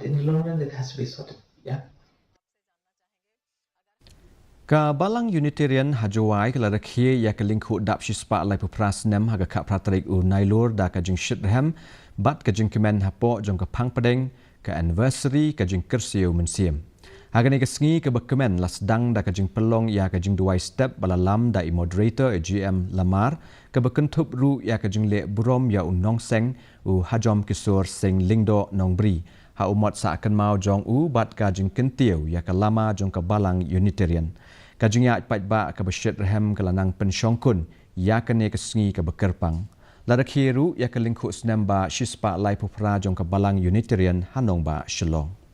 in the long run it has to be sorted. Yeah. Ka Balang Unitarian Jowai ke Rakhe ya ke Lyngkhuh dap shispa lai pupra Snem haga kak pratrik nailur da ka jing Shitrehem bat ka Jinglehkmen hapo jong ka pang padeng ka anniversary ka jing kersiu mensiam. Haga ni ka sngi ka Kemen las dang da ka jing pelong ya ka jing Jowai step balalam da moderator GM Lamar ka bekentup ru ya ka jing le burom ya unong seng hajom kisur sing lingdo nongbri. Ha umot sa akan mau jong bat ka jing kentiu ya ka lama jong ka Balang Unitarian. Kajingya pat ba ka Shitrehem ka lanang Ishongkun ya ka ne ka sngi ka bekerpang. Larakhiru ya ka Lyngkhuh Snem ba shispa lai pupra jong ka Balang Unitarian hanong ba shalong.